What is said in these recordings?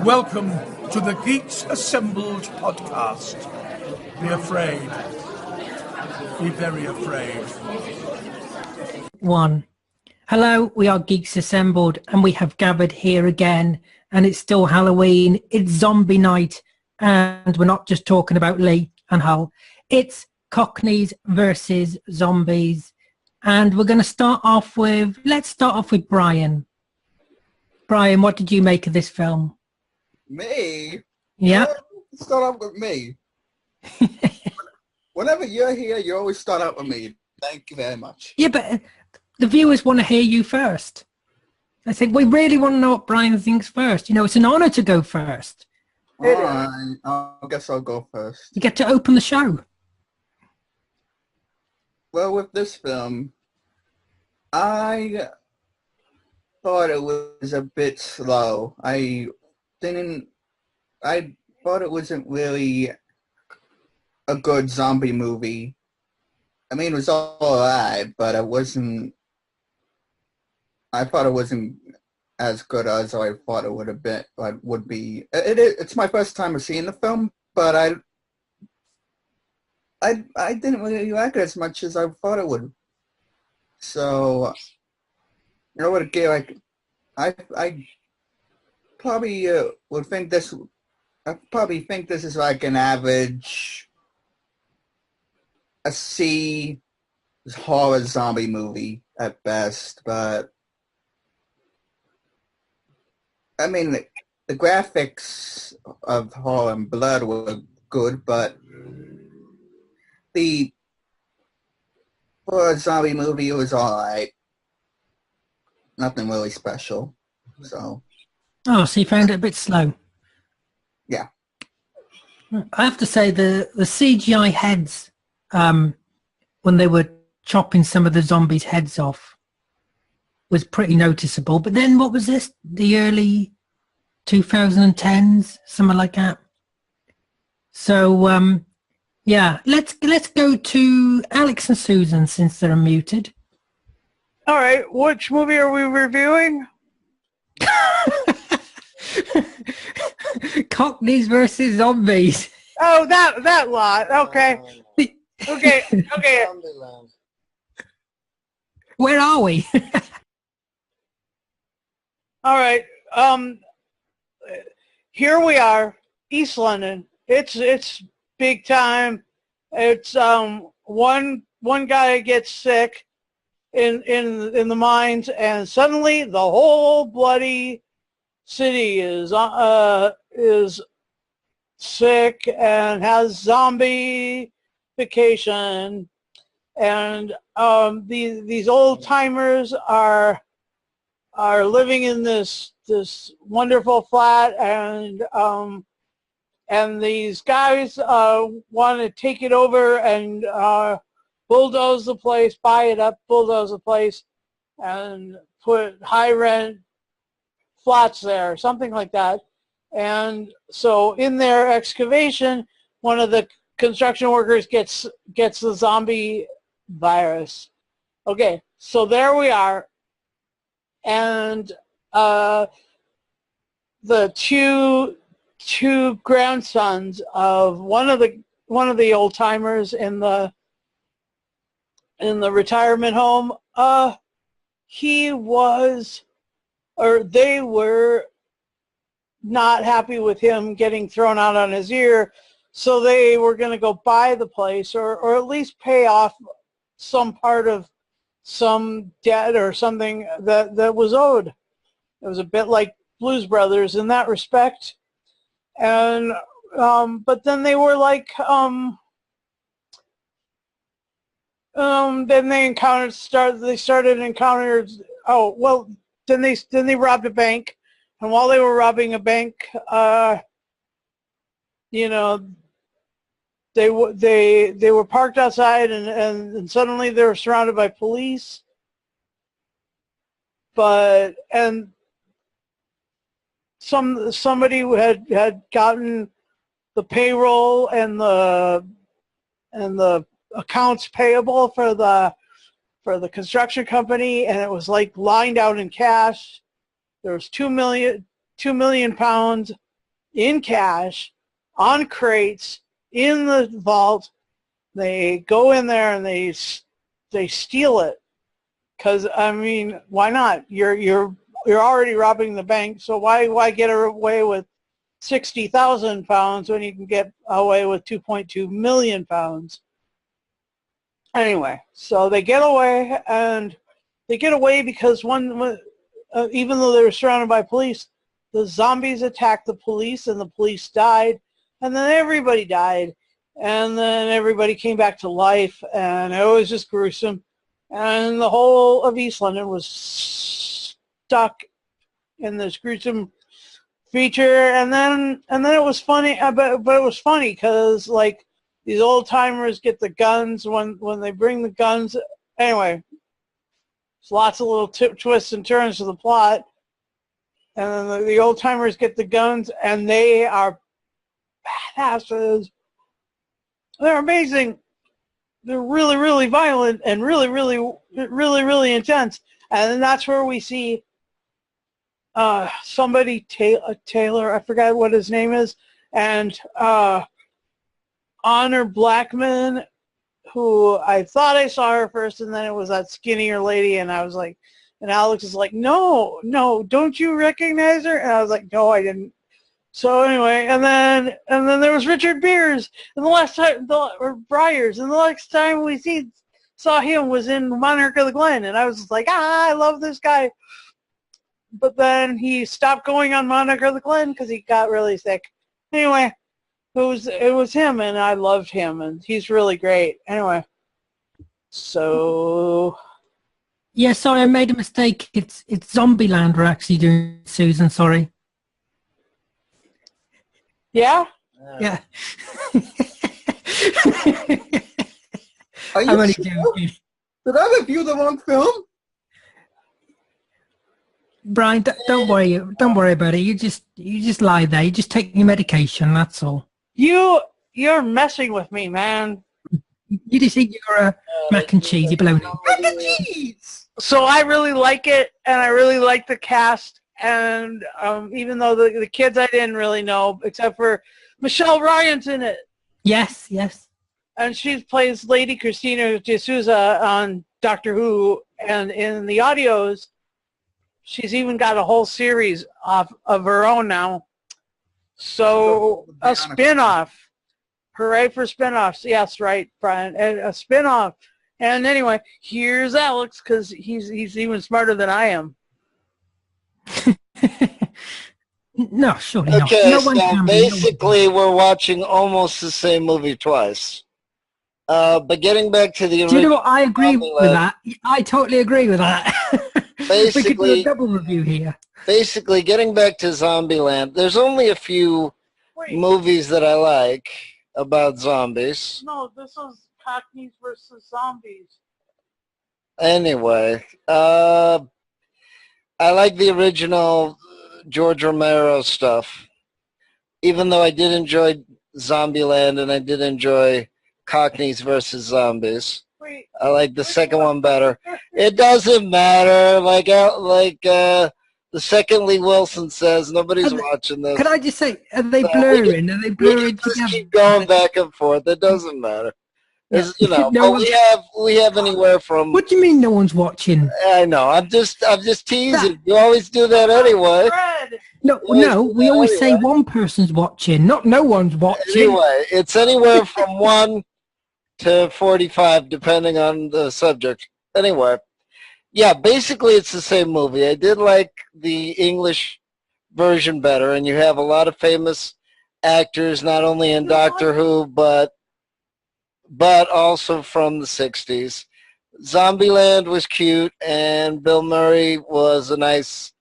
Welcome to the Geeks Assembled podcast. Be afraid. Be very afraid. One. Hello, we are Geeks Assembled and we have gathered here again, and it's still Halloween, it's zombie night, and we're not just talking about Lee and Hull. It's Cockneys Vs Zombies, and we're going to start off with, let's start off with Brian. Brian, what did you make of this film? Me? Yeah. Start off with me. Whenever you're here, you always start out with me. Thank you very much. Yeah, but the viewers want to hear you first. I think we really want to know what Brian thinks first. You know, it's an honor to go first. All right. I guess I'll go first. You get to open the show. Well, with this film, I thought it was a bit slow. I thought it wasn't really a good zombie movie. I mean, it was all right, but I thought it wasn't as good as I thought it would be. It's my first time of seeing the film, but I didn't really like it as much as I thought it would. So, you know what, I probably would think this. I probably think this is like an average, a C horror zombie movie at best. But I mean, the graphics of horror and blood were good, but for a zombie movie, it was alright. Nothing really special. So. Oh, so you found it a bit slow. Yeah. I have to say the CGI heads, when they were chopping some of the zombies' heads off, was pretty noticeable. But then what was this? The early 2010s, something like that. So, yeah, let's go to Alex and Susan since they're muted. All right, which movie are we reviewing? Cockneys Vs Zombies. Oh, that lot. Okay. Okay. Where are we? All right. Here we are, East London. It's big time. It's one guy gets sick in the mines, and suddenly the whole bloody city is sick and has zombie vacation, and these old timers are living in this wonderful flat, and these guys want to take it over and bulldoze the place, buy it up, bulldoze the place, and put high rent flats there, something like that. And so in their excavation, one of the construction workers gets the zombie virus. Okay, so there we are. And the two grandsons of one of the old timers in the retirement home, they were not happy with him getting thrown out on his ear, so they were going to go buy the place or at least pay off some part of some debt or something that was owed. It was a bit like Blues Brothers in that respect. And but then they were like then they robbed a bank, and while they were robbing a bank, they were parked outside, and suddenly they were surrounded by police. And somebody had gotten the payroll and the accounts payable for the construction company, and it was like lined out in cash. There was £2 million in cash, on crates, in the vault. They go in there and they steal it. Because, I mean, why not? You're already robbing the bank, so why get away with 60,000 pounds when you can get away with 2.2 million pounds? Anyway, so they get away, and they get away because even though they were surrounded by police, the zombies attacked the police, and the police died, and then everybody died, and then everybody came back to life, and it was just gruesome, and the whole of East London was stuck in this gruesome feature, and then it was funny, but it was funny because like these old timers get the guns when they bring the guns. Anyway, there's lots of little twists and turns to the plot, and then the old timers get the guns, and they are badasses. They're amazing. They're really, really violent and really, really, really, really intense, and then that's where we see somebody, Taylor, I forgot what his name is, and Honor Blackman, who I thought I saw her first, and then it was that skinnier lady, and I was like, and Alex is like, no, don't you recognize her? And I was like, no, I didn't. So anyway, and then there was Richard Beers, and the last time, or Briars, and the next time we saw him was in Monarch of the Glen, and I was just like, I love this guy. But then he stopped going on Monarch of the Glen because he got really sick. Anyway, it was him, and I loved him, and he's really great. Anyway, so Yeah, sorry, I made a mistake. It's Zombieland we're actually doing, Susan. Sorry. yeah. Yeah. Are you I'm only sure? joking. Did I review the wrong film? Brian, don't worry about it. You just lie there. You just take your medication. That's all. You're messing with me, man. You just eat your mac and cheese. You baloney. Mac and cheese! So I really like it, and I really like the cast, and even though the kids I didn't really know, except for Michelle Ryan's in it. Yes. And she plays Lady Christina D'Souza on Doctor Who, and in the audios, she's even got a whole series of her own now. So a spin-off. Hooray for spin-offs. Yes, right, Brian. A spin-off. And anyway, here's Alex, because he's even smarter than I am. No, surely not. Okay, No one so can be, basically we're watching almost the same movie twice. But getting back to the Do you original, know what? I agree with that. I totally agree with that. We could do a double review here. basically getting back to Zombieland, there's only a few movies that I like about zombies. No, this was Cockneys Vs Zombies. Anyway, I like the original George Romero stuff. Even though I did enjoy Zombieland and I did enjoy Cockneys Vs Zombies. Wait, I like the second one better. It doesn't matter. Like the second Lee Wilson says, nobody's watching this. Could I just say, are they So blurring? Are they We blurring can just together? keep going back and forth. It doesn't matter. Yeah. You know, No but one- we have anywhere from. What do you mean no one's watching? I know. I'm just teasing. You always do that anyway. Fred! No, we always say one person's watching, not no one's watching. Anyway, it's anywhere from 1 to 45, depending on the subject. Anyway, yeah, basically it's the same movie. I did like the English version better, and you have a lot of famous actors, not only in Doctor Who, but also from the 60s. Zombieland was cute, and Bill Murray was a nice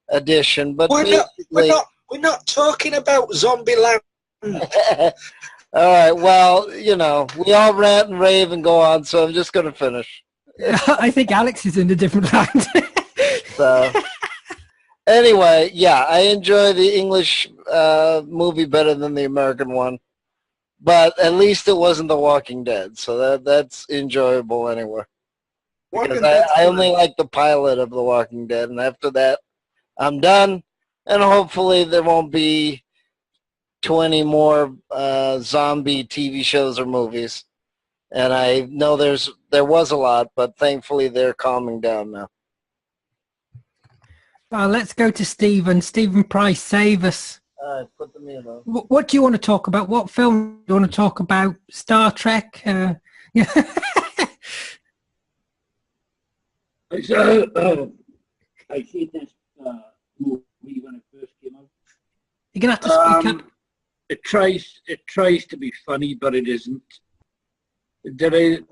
addition. But we're not talking about Zombieland. All right, well, you know, we all rant and rave and go on, so I'm just going to finish. I think Alex is in a different land. So, anyway, yeah, I enjoy the English movie better than the American one. But at least it wasn't The Walking Dead, so that's enjoyable anyway. Because I only like the pilot of The Walking Dead, and after that, I'm done. And hopefully there won't be to any more zombie TV shows or movies. And I know there was a lot, but thankfully they're calming down now. Let's go to Stephen. Stephen Price, save us. Put them in. What do you want to talk about? What film do you want to talk about? Star Trek? Yeah. I seen this movie when it first came out. You're gonna have to speak up. It tries to be funny, but it isn't. There is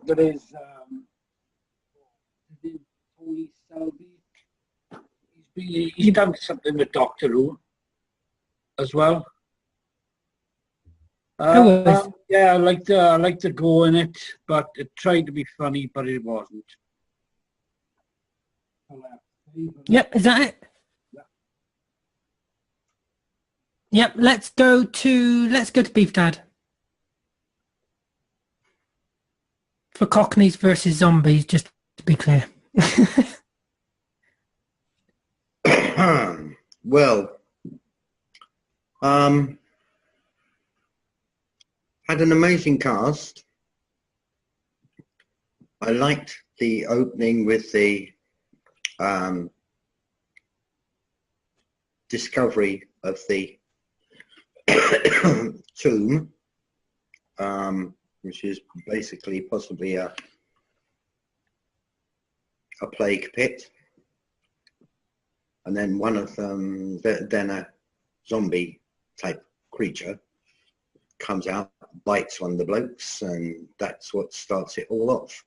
Tony Selby. He's done something with Doctor Who as well. Yeah, I like the go in it, but it tried to be funny, but it wasn't. Yep, is that it? Yeah. Yep, let's go to Beef Dad. For Cockneys versus Zombies, just to be clear. Well, had an amazing cast. I liked the opening with the discovery of the tomb, which is basically possibly a plague pit, and then one of them, then a zombie type creature comes out, bites one of the blokes, and that's what starts it all off.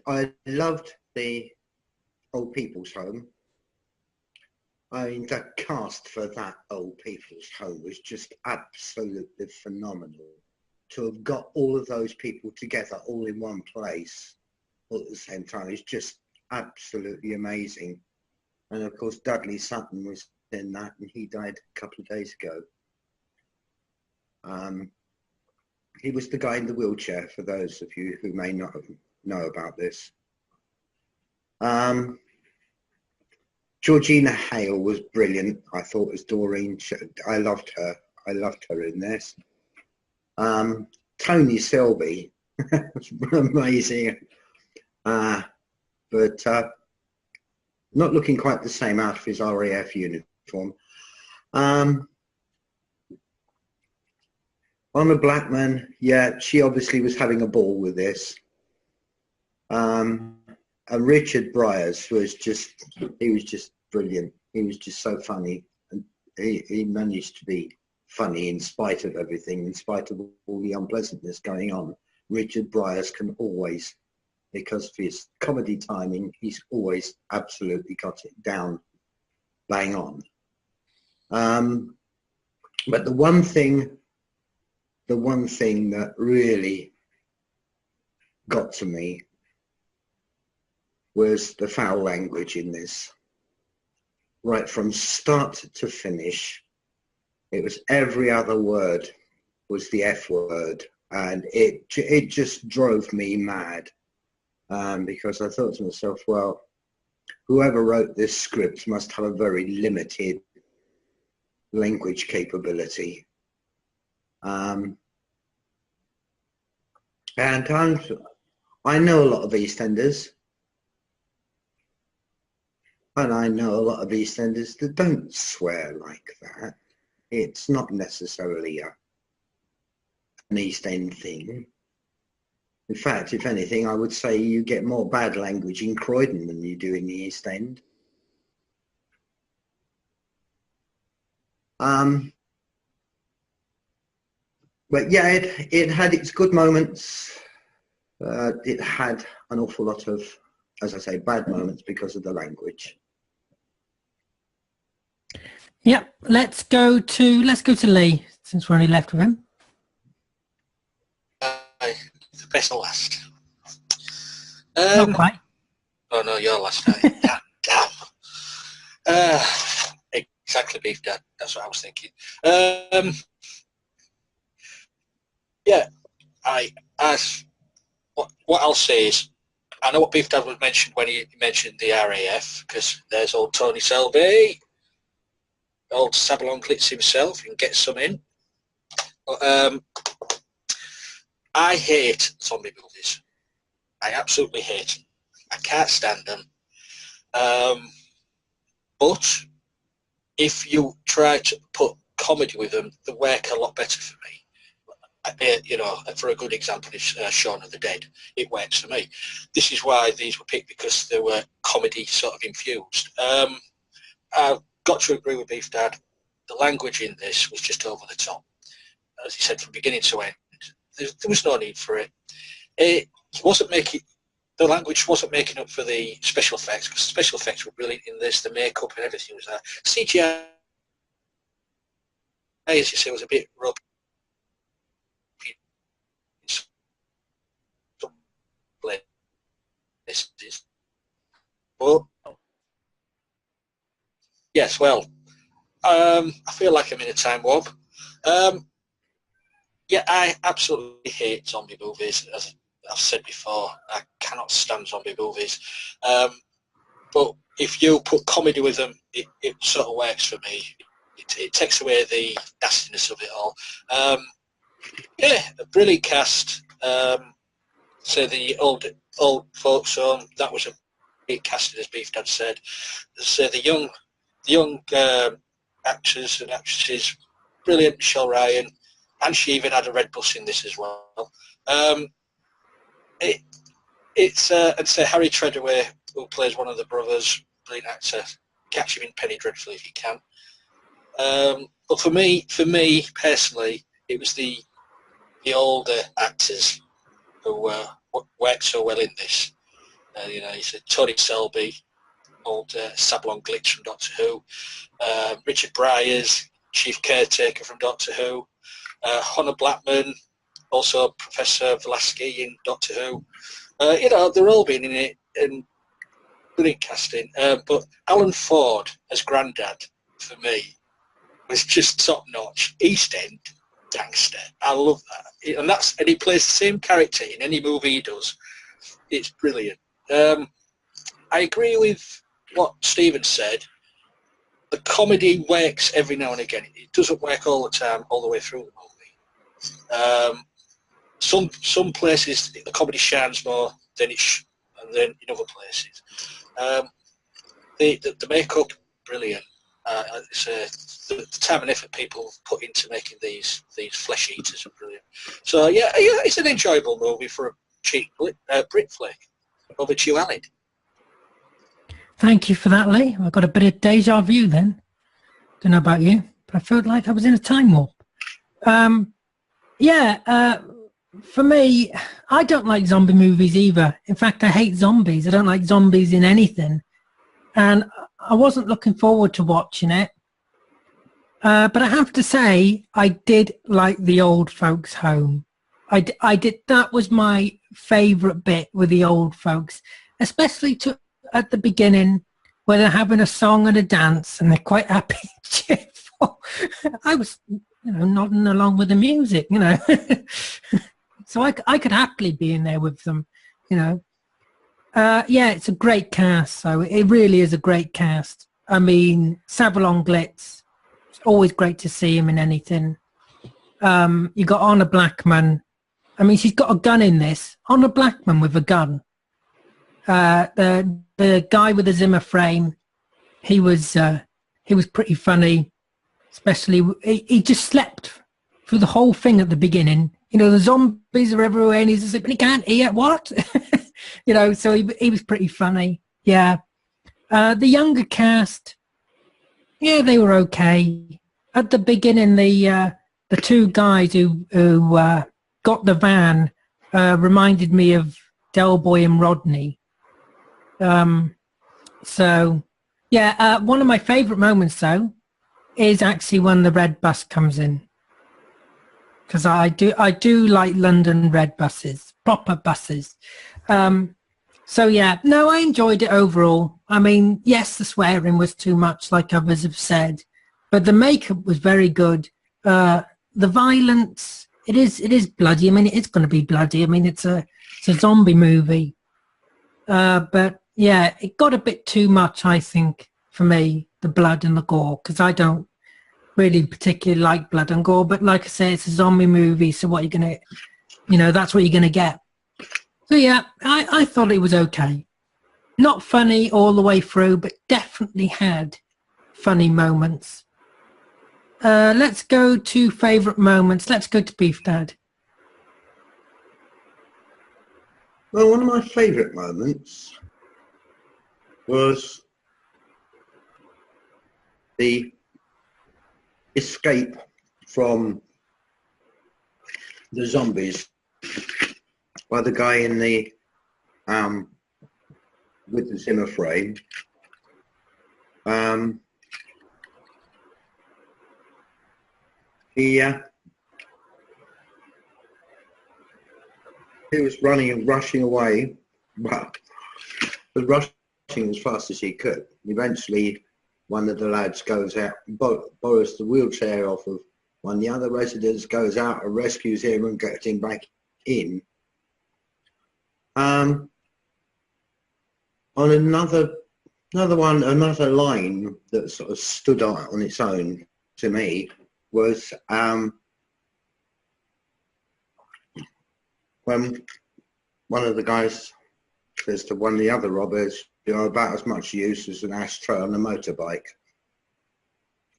I loved the old people's home. I mean, the cast for that old people's home was just absolutely phenomenal. To have got all of those people together all in one place all at the same time is just absolutely amazing. And of course, Dudley Sutton was in that, and he died a couple of days ago. He was the guy in the wheelchair, for those of you who may not know about this. Georgina Hale was brilliant. I thought as Doreen. I loved her. I loved her in this. Tony Selby, amazing. But not looking quite the same out of his RAF uniform. Honor Blackman, yeah, she obviously was having a ball with this. And Richard Bryars was just brilliant. He was just so funny, and he managed to be funny in spite of everything, in spite of all the unpleasantness going on. Richard Bryars can always, because of his comedy timing, he's always absolutely got it down, bang on. But the one thing that really got to me was the foul language in this. Right from start to finish, it was every other word was the F word, and it just drove me mad, because I thought to myself, well, whoever wrote this script must have a very limited language capability. And I know a lot of EastEnders, and I know a lot of EastEnders that don't swear like that. It's not necessarily an East End thing. In fact, if anything, I would say you get more bad language in Croydon than you do in the East End. But yeah, it had its good moments. It had an awful lot of, as I say, bad moments because of the language. Yep, let's go to Lee, since we're only left with him. The best or last. Not quite. Oh no, you're last. Damn. Exactly, Beef Dad. That's what I was thinking. Yeah, what I'll say is, I know what Beef Dad was mentioned when he mentioned the RAF, because there's old Tony Selby, old Sabalon Glitz himself, and get some in. But, I hate zombie movies. I absolutely hate them. I can't stand them. But if you try to put comedy with them, they work a lot better for me. You know, for a good example is Shaun of the Dead. It works for me. This is why these were picked, because they were comedy sort of infused. I've got to agree with Beef Dad. The language in this was just over the top. As he said, from beginning to end, there was no need for it. It wasn't making, the language wasn't making up for the special effects, because the special effects were brilliant in this. The makeup and everything was there. CGI, as you say, was a bit rough. But yes, well, I feel like I'm in a time warp. Yeah, I absolutely hate zombie movies. As I've said before, I cannot stand zombie movies. But if you put comedy with them, it sort of works for me. It takes away the nastiness of it all. Yeah, a brilliant cast. So the old folks home, that was a big casting, as Beef Dad said. So the young actors and actresses, brilliant. Michelle Ryan, and she even had a red bus in this as well. It's I'd say Harry Treadaway, who plays one of the brothers, brilliant actor. Catch him in Penny Dreadful if you can. But for me personally, it was the older actors who worked so well in this. You know, you said Tony Selby, old Sablon Glitch from Doctor Who, Richard Bryars, Chief Caretaker from Doctor Who, Honor Blackman, also Professor Velasquez in Doctor Who. You know, they're all been in it, and brilliant casting. But Alan Ford as Grandad, for me, was just top notch. East End gangster. I love that, and he plays the same character in any movie he does. It's brilliant. I agree with what Stephen said. The comedy works every now and again. It doesn't work all the time, all the way through the movie. Some places the comedy shines more than than in other places. The makeup, brilliant. The time and effort people put into making these flesh eaters are brilliant. So yeah, it's an enjoyable movie for a cheap Brit flick. Over to you, Alan. Thank you for that, Lee. I got a bit of deja vu then. Don't know about you, but I felt like I was in a time warp. For me, I don't like zombie movies either. In fact, I hate zombies. I don't like zombies in anything. And I wasn't looking forward to watching it. But I have to say, I did like the old folks' home. I did. That was my favourite bit with the old folks, especially at the beginning, where they're having a song and a dance, and they're quite happy and cheerful. I was, nodding along with the music, So I could happily be in there with them, it's a great cast. So it really is a great cast. I mean, Sabalon Glitz, it's always great to see him in anything. You got Honor Blackman. I mean, she's got a gun in this. Honor Blackman with a gun. The guy with the Zimmer frame, he was pretty funny. Especially, he just slept through the whole thing at the beginning. The zombies are everywhere, and he's just like, but he can't hear what, So he was pretty funny. Yeah, the younger cast, yeah, they were okay. At the beginning, the two guys who got the van reminded me of Del Boy and Rodney. One of my favourite moments though is actually when the red bus comes in, because I do like London red buses, proper buses. I enjoyed it overall. I mean, yes, the swearing was too much, like others have said, but the makeup was very good. The violence, it is bloody. I mean, it's going to be bloody. I mean, it's a zombie movie. But yeah, it got a bit too much, I think, for me, the blood and the gore, because I don't really particularly like blood and gore. But like I say, it's a zombie movie, so what you're gonna, that's what you're gonna get. So yeah, I thought it was okay. Not funny all the way through, but definitely had funny moments. Let's go to favourite moments. Let's go to Beef Dad. Well, one of my favourite moments was the escape from the zombies by the guy in the with the Zimmer frame. He was running and rushing away, but rushing as fast as he could. Eventually, one of the lads goes out, borrows the wheelchair off of one of the other residents, goes out and rescues him and gets him back in. On another line that sort of stood out on its own to me was when one of the guys says to one of the other robbers, "You're about as much use as an ashtray on a motorbike."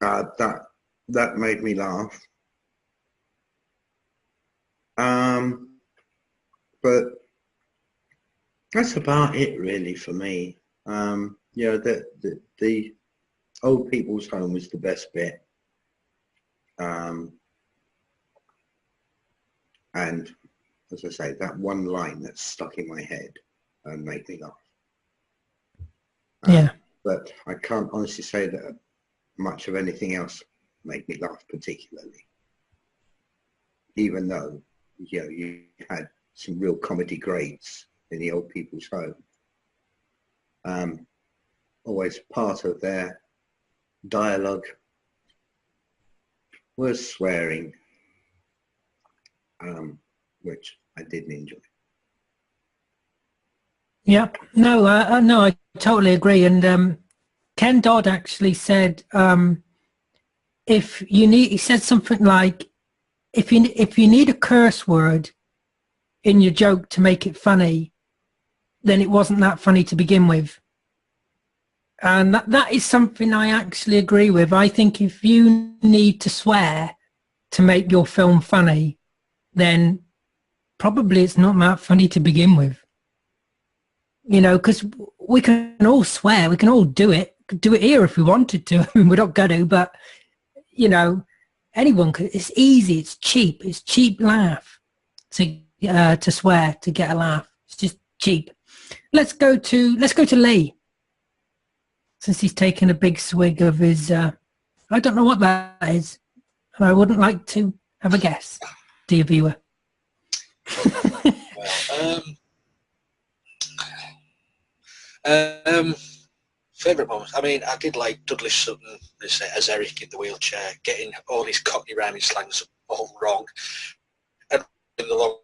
That made me laugh. But that's about it really for me. The old people's home was the best bit. And as I say, that one line that's stuck in my head and made me laugh. Yeah. But I can't honestly say that much of anything else made me laugh particularly. Even though, you had some real comedy grades in the old people's home. Always part of their dialogue was swearing, which I didn't enjoy. Yeah, no, I totally agree. And Ken Dodd actually said, he said something like, if you need a curse word in your joke to make it funny, then it wasn't that funny to begin with. And that is something I actually agree with. I think if you need to swear to make your film funny, then probably it's not that funny to begin with. Because we can all swear, we can all do it here if we wanted to. I mean, we're not going to, but, anyone could. It's easy, it's cheap laugh to swear to get a laugh. It's just cheap. Let's go to Lee, since he's taken a big swig of his. I don't know what that is, and I wouldn't like to have a guess, dear viewer. Favourite moments. I mean, I did like Dudley Sutton as Eric in the wheelchair, getting all his Cockney rhyming slangs all wrong, and in the long.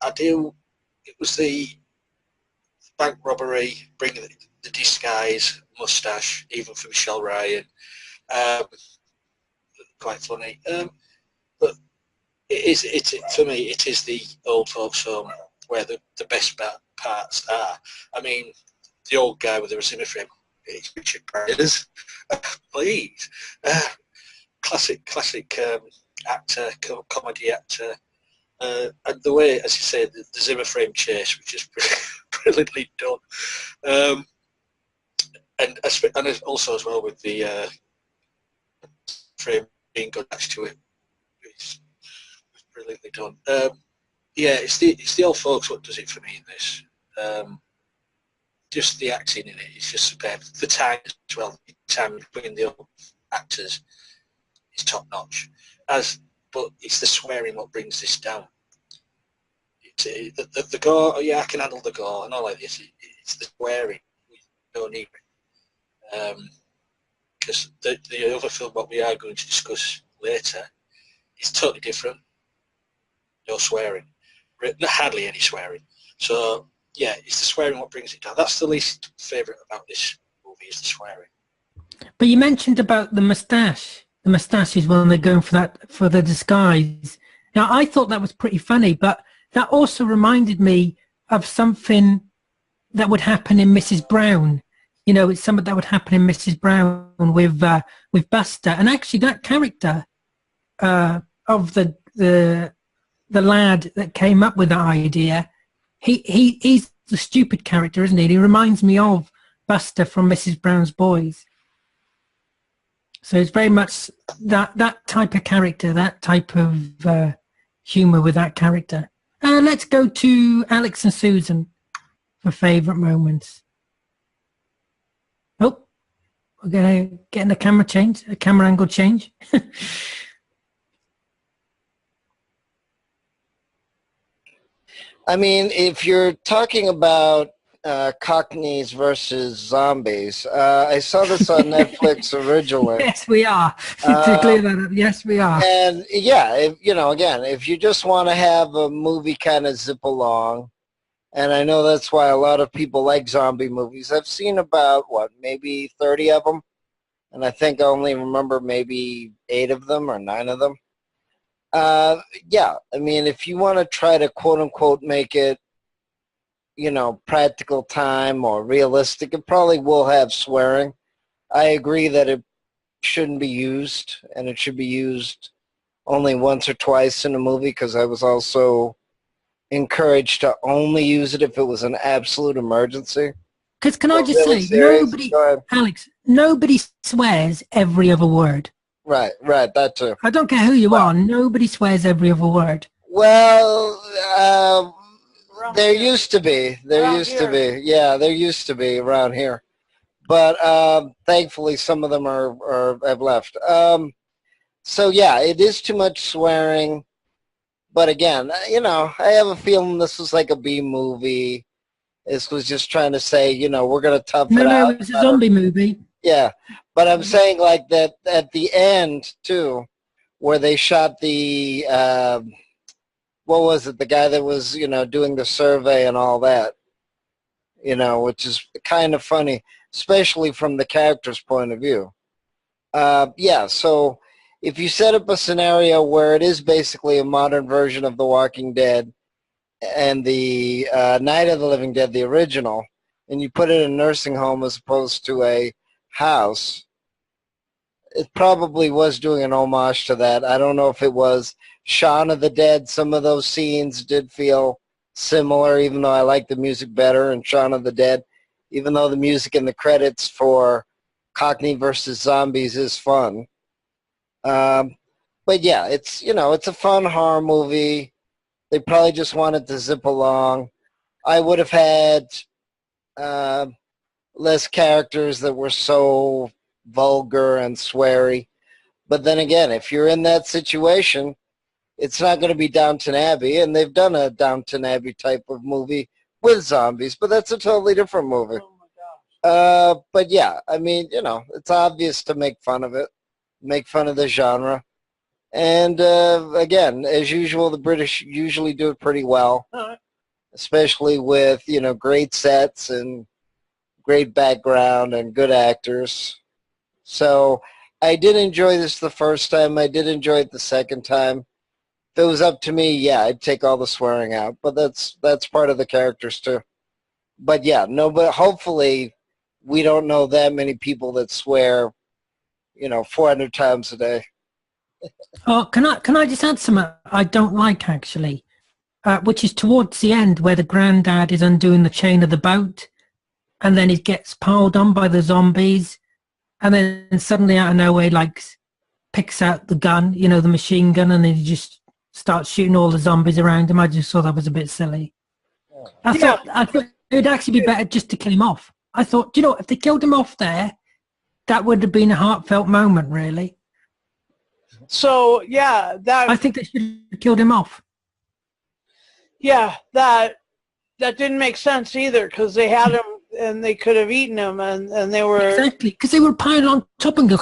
I do. It was the bank robbery, bringing the disguise, moustache, even for Michelle Ryan. Quite funny. But it's for me, it is the old folks' home where the best parts are. I mean, the old guy with the Zimmer frame, it's Richard Byers. Please. Classic actor, comedy actor. And the way, as you say, the Zimmer frame chase, which is brilliantly done. And also as well with the frame being good next to it, it's brilliantly done. It's the old folks what does it for me in this. Just the acting in it is just superb. The time as well, the time between the old actors is top notch. But it's the swearing what brings this down. The gore, I can handle the gore and all like this. It's the swearing. We don't need it. Because the other film, what we are going to discuss later, is totally different. No swearing. hardly any swearing. So yeah, it's the swearing what brings it down. That's the least favourite about this movie is the swearing. But you mentioned about the moustache. The moustaches when they're going for the disguise. Now I thought that was pretty funny, but that also reminded me of something that would happen in Mrs. Brown. You know, it's something that would happen in Mrs. Brown with Buster, and actually that character of the lad that came up with that idea, he's the stupid character, isn't he? He reminds me of Buster from Mrs. Brown's Boys. So it's very much that type of character, that type of humor with that character. Let's go to Alex and Susan for favourite moments. Oh, we're getting a camera angle change. I mean, if you're talking about Cockneys versus Zombies, I saw this on Netflix originally. Yes, we are. To clear that up, yes, we are. And yeah, if you just want to have a movie kind of zip along, and I know that's why a lot of people like zombie movies. I've seen about, maybe 30 of them, and I think I only remember maybe 8 of them or 9 of them. Yeah, I mean, if you want to try to quote-unquote make it, practical time or realistic, it probably will have swearing. I agree that it shouldn't be used, and it should be used only once or twice in a movie, because I was also encouraged to only use it if it was an absolute emergency. Because can I just say, Alex, nobody swears every other word. Right, that too. I don't care who you are, nobody swears every other word. Well, there used to be. There used to be around here. But thankfully some of them have left. So yeah, it is too much swearing. But again, I have a feeling this was like a B movie. This was just trying to say, we're going to tough it out. No, it was a zombie movie. Yeah, but I'm saying like that at the end, too, where they shot the, what was it, the guy that was, doing the survey and all that, which is kind of funny, especially from the character's point of view. Yeah, so if you set up a scenario where it is basically a modern version of The Walking Dead and the Night of the Living Dead, the original, and you put it in a nursing home as opposed to a house, it probably was doing an homage to that. I don't know if it was Shaun of the Dead. Some of those scenes did feel similar, even though I like the music better in Shaun of the Dead, even though the music in the credits for Cockneys Vs Zombies is fun. But yeah, it's a fun horror movie. They probably just wanted to zip along. I would have had less characters that were so vulgar and sweary. But then again, if you're in that situation, it's not going to be Downton Abbey, and they've done a Downton Abbey type of movie with zombies, but that's a totally different movie. Oh my gosh. But yeah, I mean, it's obvious to make fun of it, make fun of the genre. And again, as usual, the British usually do it pretty well, especially with, great sets and great background and good actors. So I did enjoy this the first time. I did enjoy it the second time. If it was up to me, yeah, I'd take all the swearing out. But that's part of the characters too. But yeah, but hopefully we don't know that many people that swear, 400 times a day. Oh, can I just add something I don't like actually, which is towards the end where the granddad is undoing the chain of the boat, and then he gets piled on by the zombies, and then suddenly out of nowhere, picks out the gun, the machine gun, and then he just starts shooting all the zombies around him. I just thought that was a bit silly. I thought it would actually be better just to kill him off. I thought, if they killed him off there, that would have been a heartfelt moment, really. So yeah, I think they should have killed him off. Yeah, that didn't make sense either, because they had him and they could have eaten him, and they were exactly because they were piled on top and go,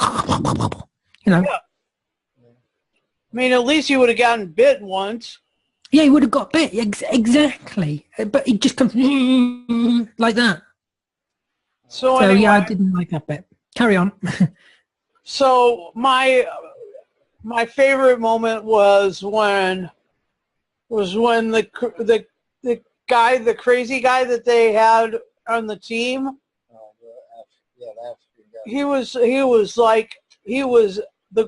Yeah. I mean, at least you would have gotten bit once. Yeah, he would have got bit. Exactly. But he just comes like that. So So, yeah, I anyway, didn't like that bit. Carry on. so my favorite moment was when the guy, the crazy guy that they had on the team, he was the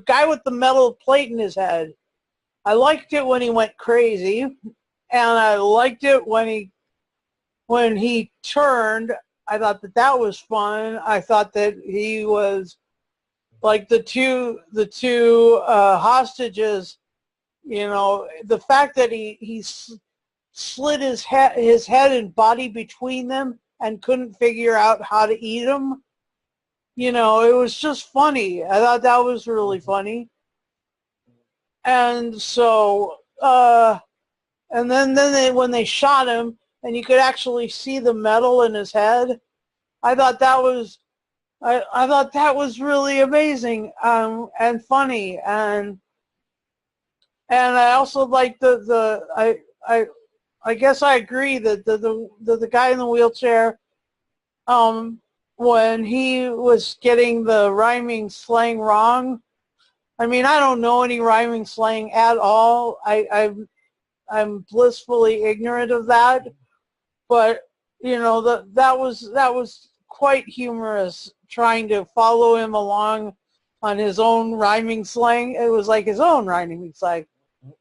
guy with the metal plate in his head. I liked it when he went crazy, and I liked it when he turned. I thought that was fun. I thought that he was like the two hostages. You know, the fact that he slid his head and body between them and couldn't figure out how to eat him. You know, it was just funny. I thought that was really funny. And so, and then when they shot him and you could actually see the metal in his head, I thought that was I thought that was really amazing and funny, and I also like I guess I agree that the guy in the wheelchair, when he was getting the rhyming slang wrong. I mean, I don't know any rhyming slang at all. I'm blissfully ignorant of that, but you know that was quite humorous, trying to follow him along on his own rhyming slang. It was like his own rhyming slang,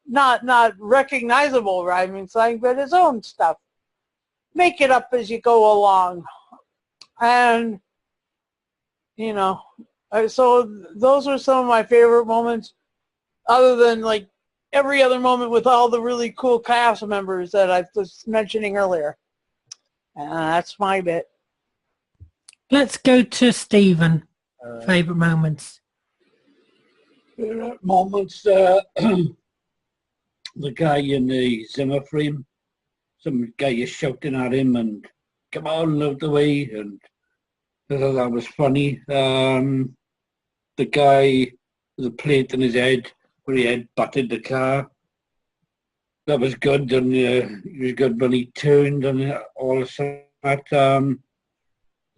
not recognizable rhyming slang, but his own stuff. Make it up as you go along, and you know. So those are some of my favorite moments, other than like every other moment with all the really cool cast members that I was mentioning earlier. That's my bit. Let's go to Stephen. Favorite moments. Favorite moments, the guy in the Zimmer frame. Some guy is shouting at him and come on out the way, and I thought that was funny. The guy with a plate in his head where he had butted the car. That was good, and he was good when he turned and all of that.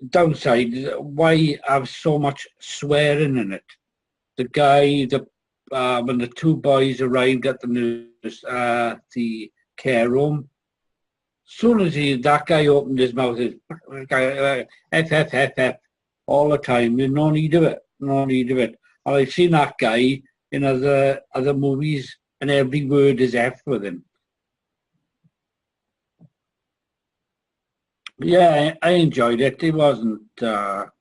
Downside, why have so much swearing in it? The guy, when the two boys arrived at the care room, soon as that guy opened his mouth, F, all the time. There's no need of it. No need of it. And I've seen that guy in other movies, and every word is F with him. Yeah, I enjoyed it. It wasn't. The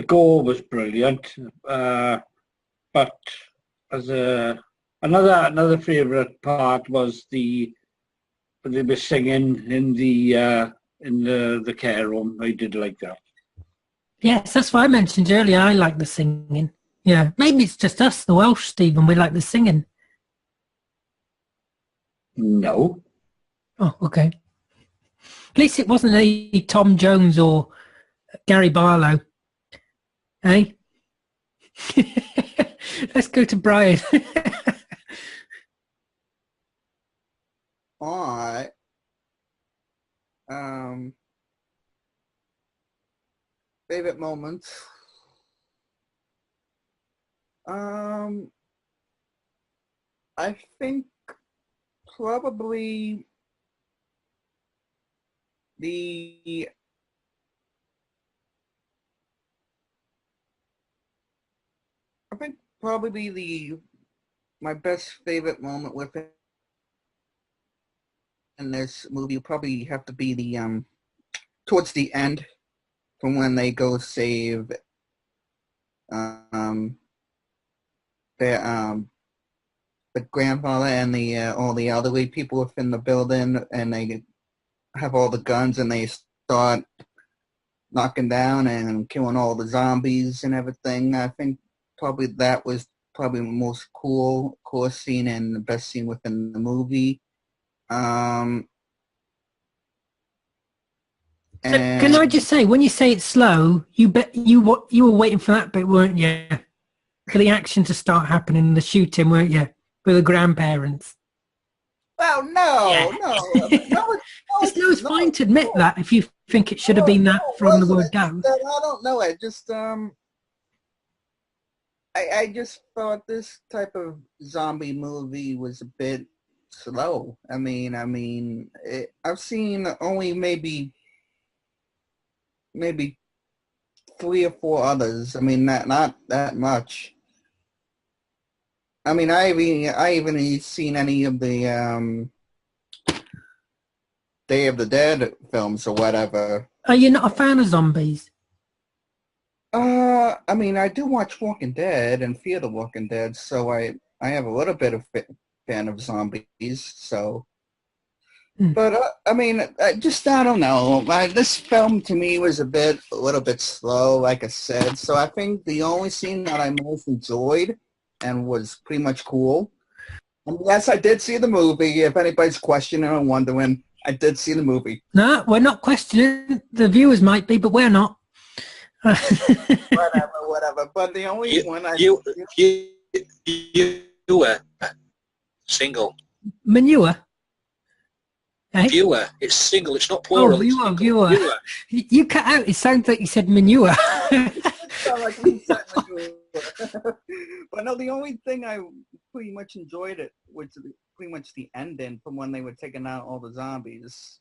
gore was brilliant, but as another favourite part was when they were singing in the care room. I did like that. Yes, that's what I mentioned earlier. I like the singing. Yeah, maybe it's just us, the Welsh, Stephen. We like the singing. No. Oh, okay. At least it wasn't a Tom Jones or Gary Barlow. Hey? Let's go to Brian. All right. Favorite moments. I think probably my best favorite moment with it in this movie would probably have to be the towards the end, from when they go save their the grandfather and the all the elderly people within the building, and they have all the guns and they start knocking down and killing all the zombies and everything. I think probably that was probably the most coolest scene and the best scene within the movie. So can I just say, when you say it's slow, you were waiting for that bit, weren't you? For the action to start happening, the shooting, weren't you? With the grandparents. Well, no, Yeah. it's fine to admit that if you think it should have been that no, it from the wasn't. word It's just go. that I don't know. I just I just thought this type of zombie movie was a bit slow. I've seen only maybe 3 or 4 others. I mean, not that much. I mean, I even seen any of the Day of the Dead films or whatever. Are you not a fan of zombies? I mean, I do watch Walking Dead and Fear the Walking Dead, so I have a little bit of fan of zombies. So, but I mean, I don't know. This film to me was a little bit slow, like I said. So I think the only scene that I most enjoyed and was pretty much cool. And yes, I did see the movie. If anybody's questioning or wondering, I did see the movie. No, we're not questioning. The viewers might be, but we're not. Whatever. But the only one you were single. Manure. Eh? Viewer. It's single. It's not Oh, plural. It's single. viewer. You cut out. It sounds like you said manure. But no, the only thing I pretty much enjoyed it was pretty much the ending from when they were taking out all the zombies.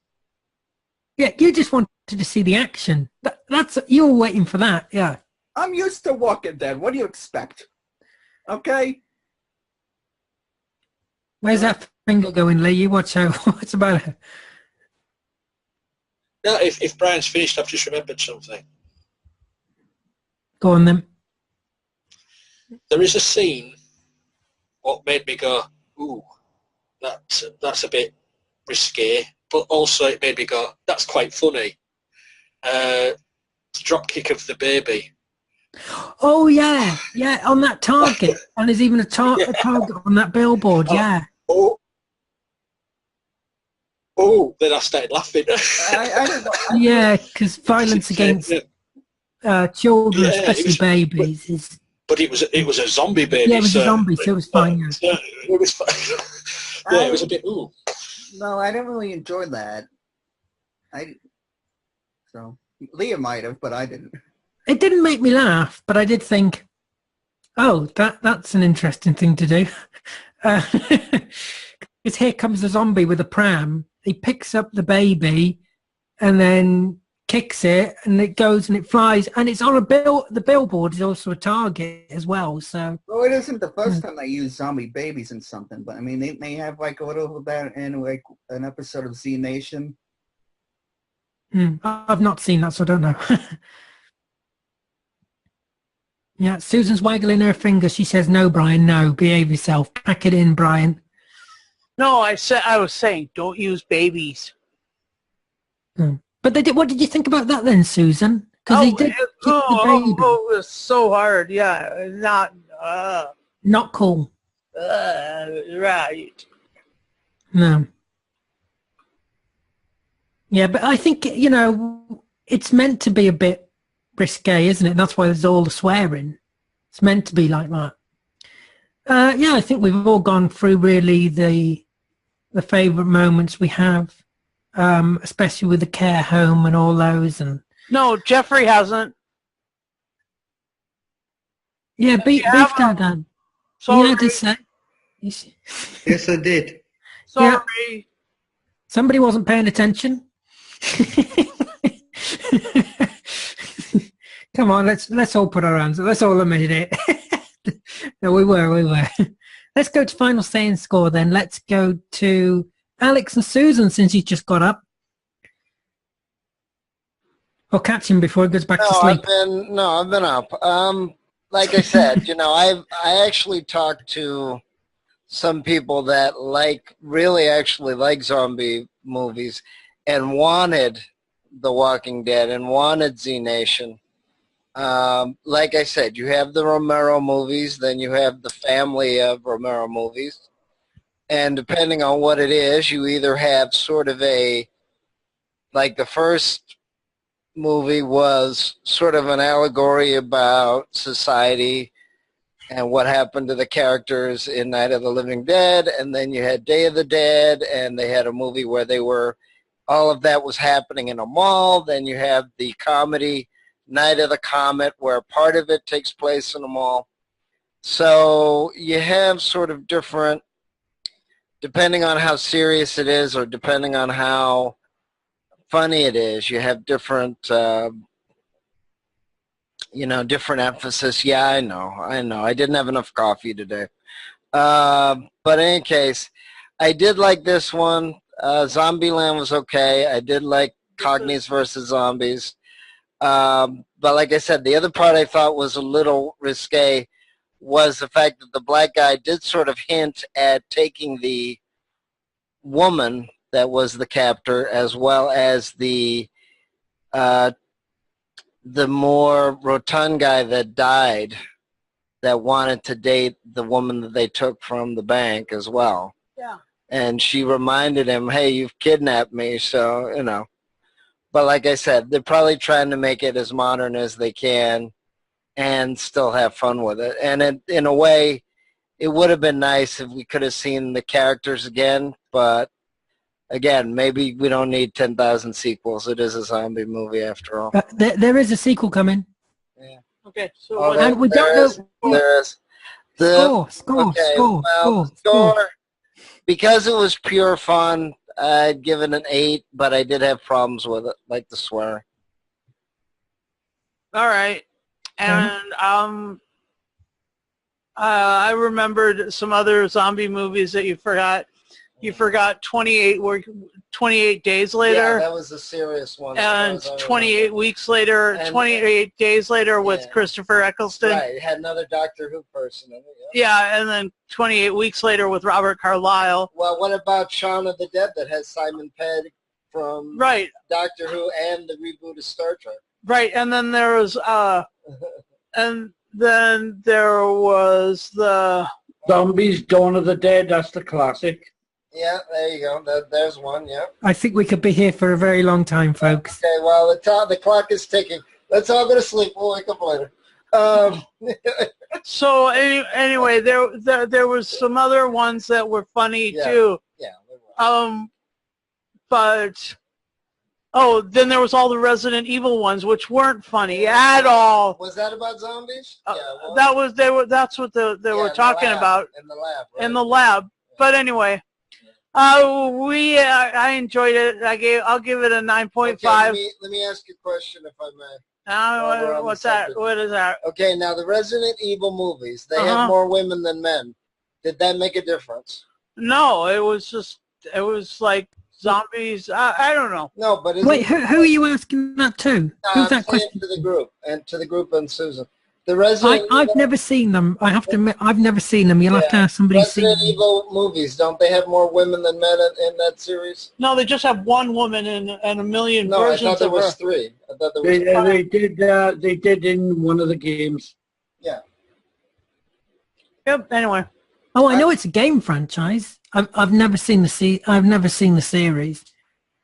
Yeah, you just wanted to see the action. That's you were waiting for that. Yeah. I'm used to Walking Dead. What do you expect? Okay. Where's that finger going, Lee? You watch out. What's about it? No, if Brian's finished, I've just remembered something. Go on then. There is a scene what made me go, ooh, that's a bit risque, but also it made me go, that's quite funny. The drop kick of the baby. Oh yeah, on that target, and there's even a target on that billboard. Yeah. Oh! Then I started laughing. Yeah, because violence against children, especially babies, is. But it was a zombie baby. Yeah, it was a zombie, so it was fine. Yeah. It was fine. Yeah, it was a bit. Ooh. No, I didn't really enjoy that. So Leah might have, but I didn't. It didn't make me laugh, but I did think, oh, that's an interesting thing to do. Because here comes the zombie with a pram. He picks up the baby and then kicks it, and it goes and it flies, and it's on the billboard is also a target as well. So. Well, it isn't the first time they use zombie babies in something, but I mean, they have like a little of that in like an episode of Z Nation. I've not seen that, so I don't know. Yeah, Susan's waggling her finger. She says, "No, Brian, no. Behave yourself. Pack it in, Brian." No, I was saying, don't use babies. But they did. What did you think about that then, Susan? Because he did kick the baby. Oh, it was so hard. Yeah, Not cool. Right. No. Yeah, but I think, it's meant to be a bit risque, isn't it? That's why there's all the swearing. It's meant to be like that. Yeah, I think we've all gone through really the favourite moments we have, especially with the care home and all those. And no, Jeffrey hasn't. Yeah, Beef Dad. Sorry. He had to say. Yes, I did. Sorry. Yeah. Somebody wasn't paying attention. Come on, let's all put our hands up. Let's all admit it. No, we were. Let's go to final say and score then. Let's go to Alex and Susan since he's just got up. Or catch him before he goes back to sleep. I've been up. Like I said, I actually talked to some people that really like zombie movies and wanted The Walking Dead and wanted Z Nation. Like I said, you have the Romero movies, then you have the family of Romero movies. And depending on what it is, you either have sort of the first movie was sort of an allegory about society and what happened to the characters in Night of the Living Dead, and then you had Day of the Dead, and they had a movie where they were, all of that was happening in a mall. Then you have the comedy Night of the Comet, where part of it takes place in a mall. So you have sort of different, depending on how serious it is or depending on how funny it is, you have different, different emphasis. Yeah, I know. I didn't have enough coffee today. But in any case, I did like this one. Zombieland was okay. I did like Cockneys Vs Zombies. But like I said, the other part I thought was a little risque was the fact that the black guy did sort of hint at taking the woman that was the captor as well as the more rotund guy that died that wanted to date the woman that they took from the bank as well. Yeah. And she reminded him, hey, you've kidnapped me, so, you know. But like I said, they're probably trying to make it as modern as they can and still have fun with it. And in a way, it would have been nice if we could have seen the characters again, but again, maybe we don't need 10,000 sequels. It is a zombie movie after all. There is a sequel coming. Yeah. Okay, so Oh, what, And we don't know. There is. Score. Because it was pure fun, I'd give it an 8, but I did have problems with it, like the swear. all right, and I remembered some other zombie movies that you forgot. You forgot 28 days later. Yeah, that was a serious one. And 28 weeks later, And 28 days later with yeah. Christopher Eccleston. Right, it had another Doctor Who person in it. Yeah, and then 28 weeks later with Robert Carlyle. Well, what about Shaun of the Dead that has Simon Pegg from Right, Doctor Who and the reboot of Star Trek? right, and then there was and then there was the Zombies, Dawn of the Dead, that's the classic. Yeah, there you go. There's one, yeah. I think we could be here for a very long time, folks. Okay, well, the clock is ticking. Let's all go to sleep. We'll wake up later. So anyway, there was some other ones that were funny too. Yeah. But then there was all the Resident Evil ones, which weren't funny at all. Was that about zombies? Yeah. Well, That's what they were talking about in the lab. Right? in the lab. But anyway, I enjoyed it. I'll give it a 9.5. Okay, let me ask you a question, if I may. What's that? What is that? Okay, now the Resident Evil movies, they have more women than men. Did that make a difference? No, it was like zombies. I don't know. No, but Wait, who are you asking that to? Who's that question? To the group and Susan. The Resident I've never seen them. I have to admit, I've never seen them. You'll have to ask somebody. Resident Evil movies, don't they have more women than men in that series? No, they just have one woman and a million versions I thought there of was her. 3. I thought there was They did in one of the games. Yeah. Yep. Anyway. Oh, I know it's a game franchise. I've never seen the series.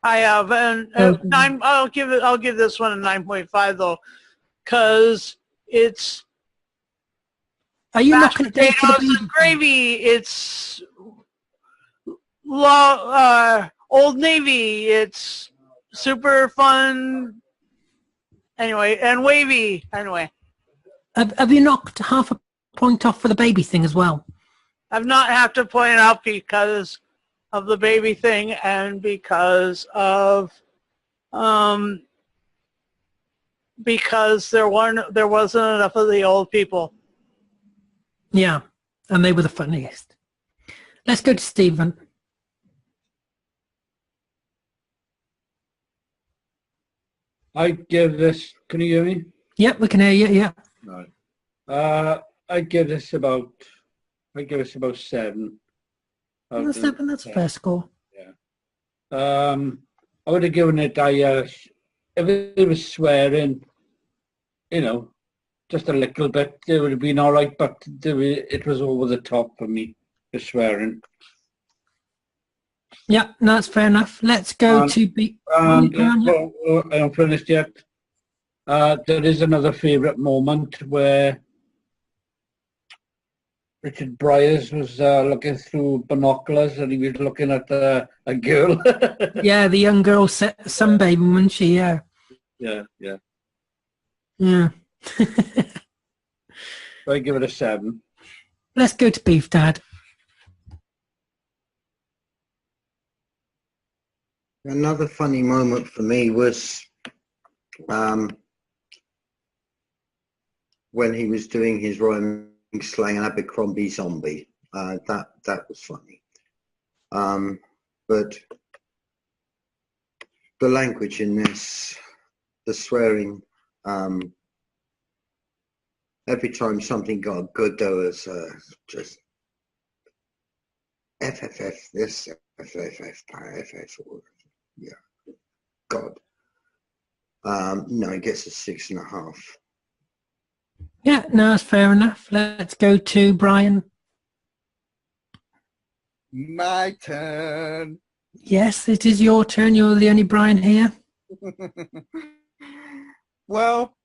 I have, and I'll give this one a 9.5 though, because it's. Are you mashed knocking it down for the potatoes and gravy? It's Old Navy. It's super fun. Anyway, and wavy. Anyway, Have you knocked half a point off for the baby thing as well? I've not have to point out because of the baby thing and because of because there wasn't enough of the old people. Yeah, and they were the funniest. Let's go to Stephen. I give this. Can you hear me? Yep, we can hear you. Yeah. Right. I give this about 7. That's a fair score. Yeah. I would have given it if it was swearing, just a little bit, it would have been all right, but it was over the top for me, the swearing. Yeah, no, that's fair enough. Let's go to B. I haven't finished yet. There is another favourite moment where Richard Bryars was looking through binoculars and he was looking at a girl. Yeah, the young girl sunbathing, wasn't she? Yeah. Yeah. Yeah. So I give it a 7. Let's go to Beef Dad. Another funny moment for me was when he was doing his rhyming slang Abercrombie zombie. That was funny. But the language in this, the swearing, every time something got good, there was just FFF this, FFF, yeah, God. No, he gets a 6.5. Yeah, no, that's fair enough. Let's go to Brian. My turn. Yes, it is your turn. You're the only Brian here. Well,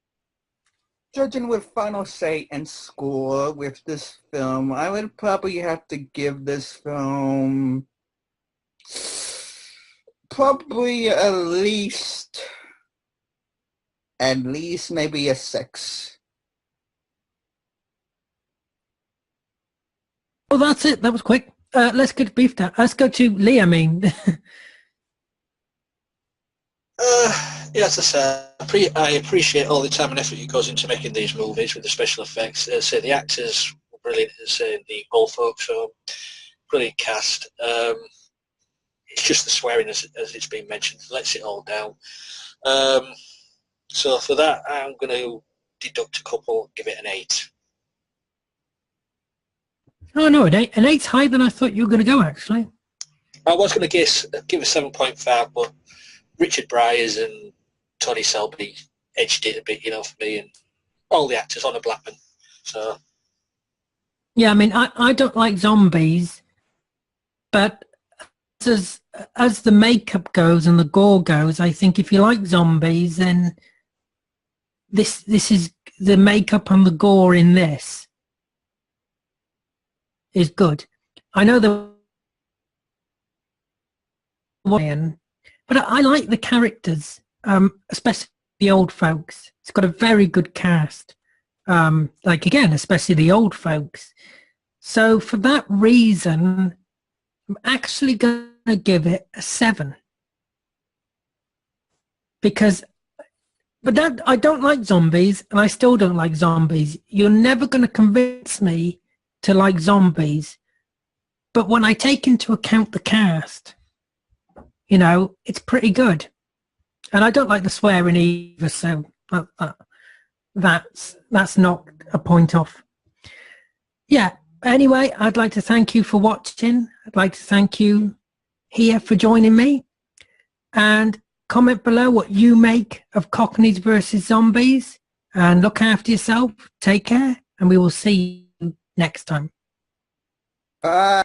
judging with final say and score with this film, I would probably have to give this film probably at least maybe a 6. Oh, that's it. That was quick. Let's go to Beef Dad. Let's go to Lee, I mean. Yeah, as I say, I appreciate all the time and effort that goes into making these movies with the special effects. Say the actors were brilliant. Say the old folks, so brilliant cast. It's just the swearing, as it's been mentioned, lets it all down. So for that, I'm going to deduct a couple, give it an 8. Oh, no, an 8. An 8's higher than I thought you were going to go, actually. I was going to give a 7.5, but Richard Bryars and Tony Selby edged it a bit, for me, and all the actors on a Blackman. So Yeah, I mean, I don't like zombies, but as the makeup goes and the gore goes, I think if you like zombies, then this is the makeup and the gore in this is good. I know the but I like the characters, especially the old folks. It's got a very good cast. Especially the old folks. So for that reason, I'm actually going to give it a 7. But I don't like zombies, and I still don't like zombies. You're never going to convince me to like zombies. But when I take into account the cast, it's pretty good. And I don't like the swearing either, so that's not a point off. Yeah, anyway, I'd like to thank you for watching. I'd like to thank you here for joining me. And comment below what you make of Cockneys Vs Zombies. And look after yourself. Take care. And we will see you next time. Bye.